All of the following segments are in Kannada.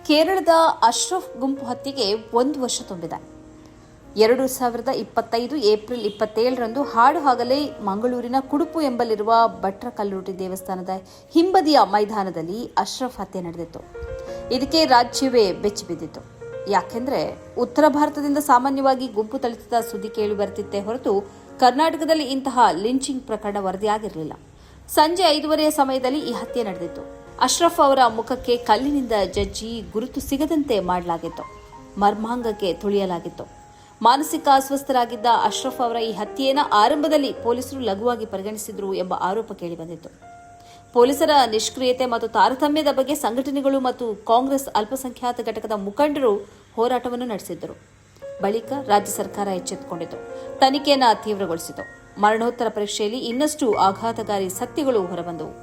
ಕೇರಳದ ಅಶ್ರಫ್ ಗುಂಪು ಹತ್ಯೆಗೆ 1 ವರ್ಷ ತುಂಬಿದೆ. 2025 ಏಪ್ರಿಲ್ 27ರಂದು ಹಾಡುಹಗಲೇ ಮಂಗಳೂರಿನ ಕುಡುಪು ಎಂಬಲ್ಲಿರುವ ಭಟ್ರಕಲ್ಲುಟಿ ದೇವಸ್ಥಾನದ ಹಿಂಬದಿಯ ಮೈದಾನದಲ್ಲಿ ಅಶ್ರಫ್ ಹತ್ಯೆ ನಡೆದಿತ್ತು. ಇದಕ್ಕೆ ರಾಜ್ಯವೇ ಬೆಚ್ಚಿಬಿದ್ದಿತ್ತು. ಯಾಕೆಂದ್ರೆ ಉತ್ತರ ಭಾರತದಿಂದ ಸಾಮಾನ್ಯವಾಗಿ ಗುಂಪು ಥಳಿತದ ಸುದ್ದಿ ಕೇಳಿ ಬರ್ತಿತ್ತೇ ಹೊರತು ಕರ್ನಾಟಕದಲ್ಲಿ ಇಂತಹ ಲಿಂಚಿಂಗ್ ಪ್ರಕರಣ ವರದಿಯಾಗಿರಲಿಲ್ಲ. ಸಂಜೆ 5:30 ಸಮಯದಲ್ಲಿ ಈ ಹತ್ಯೆ ನಡೆದಿತ್ತು. ಅಶ್ರಫ್ ಅವರ ಮುಖಕ್ಕೆ ಕಲ್ಲಿನಿಂದ ಜಜ್ಜಿ ಗುರುತು ಸಿಗದಂತೆ ಮಾಡಲಾಗಿತ್ತು. ಮರ್ಮಾಂಗಕ್ಕೆ ತುಳಿಯಲಾಗಿತ್ತು. ಮಾನಸಿಕ ಅಸ್ವಸ್ಥರಾಗಿದ್ದ ಅಶ್ರಫ್ ಅವರ ಈ ಹತ್ಯೆಯನ್ನು ಆರಂಭದಲ್ಲಿ ಪೊಲೀಸರು ಲಘುವಾಗಿ ಪರಿಗಣಿಸಿದ್ರು ಎಂಬ ಆರೋಪ ಕೇಳಿಬಂದಿತ್ತು. ಪೊಲೀಸರ ನಿಷ್ಕ್ರಿಯತೆ ಮತ್ತು ತಾರತಮ್ಯದ ಬಗ್ಗೆ ಸಂಘಟನೆಗಳು ಮತ್ತು ಕಾಂಗ್ರೆಸ್ ಅಲ್ಪಸಂಖ್ಯಾತ ಘಟಕದ ಮುಖಂಡರು ಹೋರಾಟವನ್ನು ನಡೆಸಿದ್ದರು. ಬಳಿಕ ರಾಜ್ಯ ಸರ್ಕಾರ ಎಚ್ಚೆತ್ತುಕೊಂಡಿತು. ತನಿಖೆಯನ್ನು ತೀವ್ರಗೊಳಿಸಿತು. ಮರಣೋತ್ತರ ಪರೀಕ್ಷೆಯಲ್ಲಿ ಇನ್ನಷ್ಟು ಆಘಾತಕಾರಿ ಸತ್ಯಗಳು ಹೊರಬಂದವು.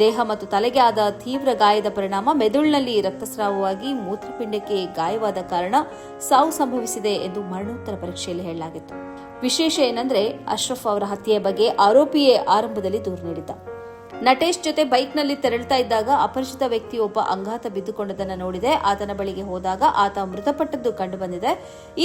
ದೇಹ ಮತ್ತು ತಲೆಗೆ ಆದ ತೀವ್ರ ಗಾಯದ ಪರಿಣಾಮ ಮೆದುಳಿನಲ್ಲಿ ರಕ್ತಸ್ರಾವವಾಗಿ ಮೂತ್ರಪಿಂಡಕ್ಕೆ ಗಾಯವಾದ ಕಾರಣ ಸಾವು ಸಂಭವಿಸಿದೆ ಎಂದು ಮರಣೋತ್ತರ ಪರೀಕ್ಷೆಯಲ್ಲಿ ಹೇಳಲಾಗಿತ್ತು. ವಿಶೇಷ ಏನಂದ್ರೆ ಅಶ್ರಫ್ ಅವರ ಹತ್ಯೆಯ ಬಗ್ಗೆ ಆರೋಪಿಯೇ ಆರಂಭದಲ್ಲಿ ದೂರು ನೀಡಿದ್ದ. ನಟೇಶ್ ಜೊತೆ ಬೈಕ್ನಲ್ಲಿ ತೆರಳುತ್ತಾ ಇದ್ದಾಗ ಅಪರಿಚಿತ ವ್ಯಕ್ತಿಯೊಬ್ಬ ಅಂಗಾತ ಬಿದ್ದುಕೊಂಡದನ್ನು ನೋಡಿದೆ. ಆತನ ಬಳಿಗೆ ಹೋದಾಗ ಆತ ಮೃತಪಟ್ಟದ್ದು ಕಂಡುಬಂದಿದೆ.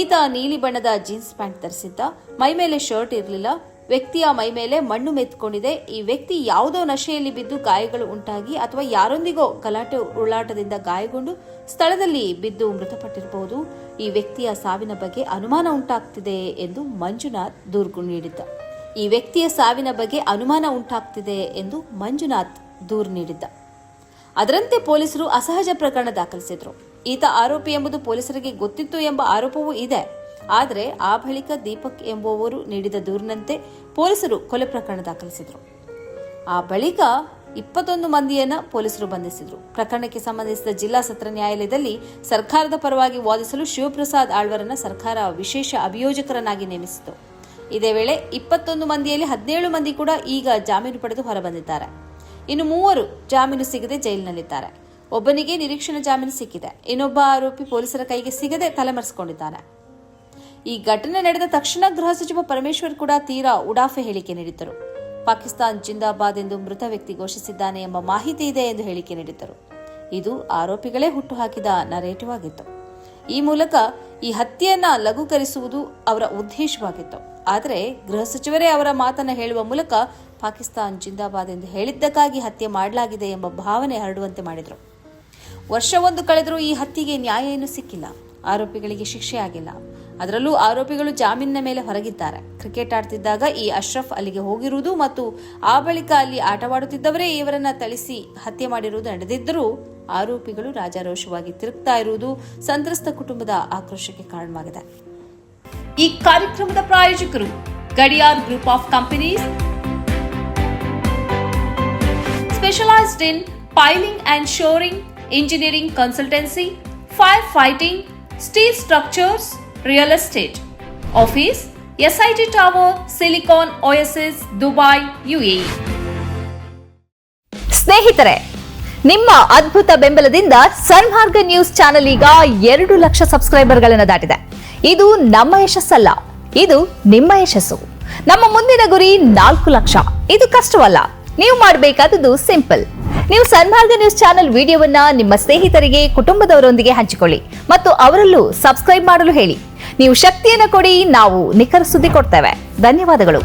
ಈತ ನೀಲಿ ಬಣ್ಣದ ಜೀನ್ಸ್ ಪ್ಯಾಂಟ್ ಧರಿಸಿದ್ದ. ಮೈ ಮೇಲೆ ಶರ್ಟ್ ಇರಲಿಲ್ಲ. ವ್ಯಕ್ತಿಯ ಮೈ ಮೇಲೆ ಮಣ್ಣು ಮೆತ್ಕೊಂಡಿದೆ. ಈ ವ್ಯಕ್ತಿ ಯಾವುದೋ ನಶೆಯಲ್ಲಿ ಬಿದ್ದು ಗಾಯಗಳು ಉಂಟಾಗಿ ಅಥವಾ ಯಾರೊಂದಿಗೋ ಗಲಾಟೆ ಉರುಳಾಟದಿಂದ ಗಾಯಗೊಂಡು ಸ್ಥಳದಲ್ಲಿ ಬಿದ್ದು ಮೃತಪಟ್ಟಿರಬಹುದು. ಈ ವ್ಯಕ್ತಿಯ ಸಾವಿನ ಬಗ್ಗೆ ಅನುಮಾನ ಉಂಟಾಗ್ತಿದೆ ಎಂದು ಮಂಜುನಾಥ್ ದೂರು ನೀಡಿದ್ದ. ಅದರಂತೆ ಪೊಲೀಸರು ಅಸಹಜ ಪ್ರಕರಣ ದಾಖಲಿಸಿದ್ರು. ಈತ ಆರೋಪಿ ಎಂಬುದು ಪೊಲೀಸರಿಗೆ ಗೊತ್ತಿತ್ತು ಎಂಬ ಆರೋಪವೂ ಇದೆ. ಆದರೆ ಆ ಬಳಿಕ ದೀಪಕ್ ಎಂಬುವವರು ನೀಡಿದ ದೂರಿನಂತೆ ಪೊಲೀಸರು ಕೊಲೆ ಪ್ರಕರಣ ದಾಖಲಿಸಿದರು. ಆ ಬಳಿಕ 21 ಮಂದಿಯನ್ನ ಪೊಲೀಸರು ಬಂಧಿಸಿದರು. ಪ್ರಕರಣಕ್ಕೆ ಸಂಬಂಧಿಸಿದ ಜಿಲ್ಲಾ ಸತ್ರ ನ್ಯಾಯಾಲಯದಲ್ಲಿ ಸರ್ಕಾರದ ಪರವಾಗಿ ವಾದಿಸಲು ಶಿವಪ್ರಸಾದ್ ಆಳ್ವರನ್ನ ಸರ್ಕಾರ ವಿಶೇಷ ಅಭಿಯೋಜಕರನ್ನಾಗಿ ನೇಮಿಸಿತು. ಇದೇ ವೇಳೆ 21 ಮಂದಿಯಲ್ಲಿ 17 ಮಂದಿ ಕೂಡ ಈಗ ಜಾಮೀನು ಪಡೆದು ಹೊರಬಂದಿದ್ದಾರೆ. ಇನ್ನು 3 ಜಾಮೀನು ಸಿಗದೆ ಜೈಲಿನಲ್ಲಿದ್ದಾರೆ. ಒಬ್ಬನಿಗೆ ನಿರೀಕ್ಷಣಾ ಜಾಮೀನು ಸಿಕ್ಕಿದೆ. ಇನ್ನೊಬ್ಬ ಆರೋಪಿ ಪೊಲೀಸರ ಕೈಗೆ ಸಿಗದೆ ತಲೆಮರೆಸಿಕೊಂಡಿದ್ದಾನೆ. ಈ ಘಟನೆ ನಡೆದ ತಕ್ಷಣ ಗೃಹ ಸಚಿವ ಪರಮೇಶ್ವರ್ ಕೂಡ ತೀರಾ ಉಡಾಫೆ ಹೇಳಿಕೆ ನೀಡಿದ್ದರು. ಪಾಕಿಸ್ತಾನ್ ಜಿಂದಾಬಾದ್ ಎಂದು ಮೃತ ವ್ಯಕ್ತಿ ಘೋಷಿಸಿದ್ದಾನೆ ಎಂಬ ಮಾಹಿತಿ ಇದೆ ಎಂದು ಹೇಳಿಕೆ ನೀಡಿದ್ದರು. ಇದು ಆರೋಪಿಗಳೇ ಹುಟ್ಟುಹಾಕಿದ ನರೇಟಿವ್ ಆಗಿತ್ತು. ಈ ಮೂಲಕ ಈ ಹತ್ಯೆಯನ್ನ ಲಘೂಕರಿಸುವುದು ಅವರ ಉದ್ದೇಶವಾಗಿತ್ತು. ಆದರೆ ಗೃಹ ಸಚಿವರೇ ಅವರ ಮಾತನ್ನ ಹೇಳುವ ಮೂಲಕ ಪಾಕಿಸ್ತಾನ್ ಜಿಂದಾಬಾದ್ ಎಂದು ಹೇಳಿದ್ದಕ್ಕಾಗಿ ಹತ್ಯೆ ಮಾಡಲಾಗಿದೆ ಎಂಬ ಭಾವನೆ ಹರಡುವಂತೆ ಮಾಡಿದರು. ವರ್ಷವೊಂದು ಕಳೆದರೂ ಈ ಹತ್ಯೆಗೆ ನ್ಯಾಯ ಏನೂ ಸಿಕ್ಕಿಲ್ಲ. ಆರೋಪಿಗಳಿಗೆ ಶಿಕ್ಷೆ ಆಗಿಲ್ಲ. ಅದರಲ್ಲೂ ಆರೋಪಿಗಳು ಜಾಮೀನಿನ ಮೇಲೆ ಹೊರಗಿದ್ದಾರೆ. ಕ್ರಿಕೆಟ್ ಆಡ್ತಿದ್ದಾಗ ಈ ಅಶ್ರಫ್ ಅಲ್ಲಿಗೆ ಹೋಗಿರುವುದು ಮತ್ತು ಆ ಬಳಿಕ ಅಲ್ಲಿ ಆಟವಾಡುತ್ತಿದ್ದವರೇ ಇವರನ್ನ ಥಳಿಸಿ ಹತ್ಯೆ ಮಾಡಿರುವುದು ನಡೆದಿದ್ದರೂ ಆರೋಪಿಗಳು ರಾಜಾರೋಷವಾಗಿ ತಿರುಗ್ತಾ ಇರುವುದು ಸಂತ್ರಸ್ತ ಕುಟುಂಬದ ಆಕ್ರೋಶಕ್ಕೆ ಕಾರಣವಾಗಿದೆ. ಈ ಕಾರ್ಯಕ್ರಮದ ಪ್ರಾಯೋಜಕರು Gadiyar group of companies, specialised in piling and shoring, engineering consultancy, firefighting, steel structures, real estate. Office, SIT Tower, Silicon Oasis, Dubai, UAE. ಸ್ನೇಹಿತರೆ, ನಿಮ್ಮ ಅದ್ಭುತ ಬೆಂಬಲದಿಂದ ಸನ್ಮಾರ್ಗ ನ್ಯೂಸ್ ಚಾನೆಲ್ ಈಗ 2 ಲಕ್ಷ ಸಬ್ಸ್ಕ್ರೈಬರ್ಗಳನ್ನು ದಾಟಿದೆ. ಇದು ನಮ್ಮ ಯಶಸ್ಸಲ್ಲ, ಇದು ನಿಮ್ಮ ಯಶಸ್ಸು. ನಮ್ಮ ಮುಂದಿನ ಗುರಿ 4 ಲಕ್ಷ. ಇದು ಕಷ್ಟವಲ್ಲ. ನೀವು ಮಾಡಬೇಕಾದದ್ದು ಸಿಂಪಲ್. ನೀವು ಸನ್ಮಾರ್ಗ ನ್ಯೂಸ್ ಚಾನೆಲ್ ವಿಡಿಯೋವನ್ನ ನಿಮ್ಮ ಸ್ನೇಹಿತರಿಗೆ, ಕುಟುಂಬದವರೊಂದಿಗೆ ಹಂಚಿಕೊಳ್ಳಿ ಮತ್ತು ಅವರಲ್ಲೂ ಸಬ್ಸ್ಕ್ರೈಬ್ ಮಾಡಲು ಹೇಳಿ. ನೀವು ಶಕ್ತಿಯನ್ನು ಕೊಡಿ, ನಾವು ನಿಖರ ಸುದ್ದಿ ಕೊಡ್ತೇವೆ. ಧನ್ಯವಾದಗಳು.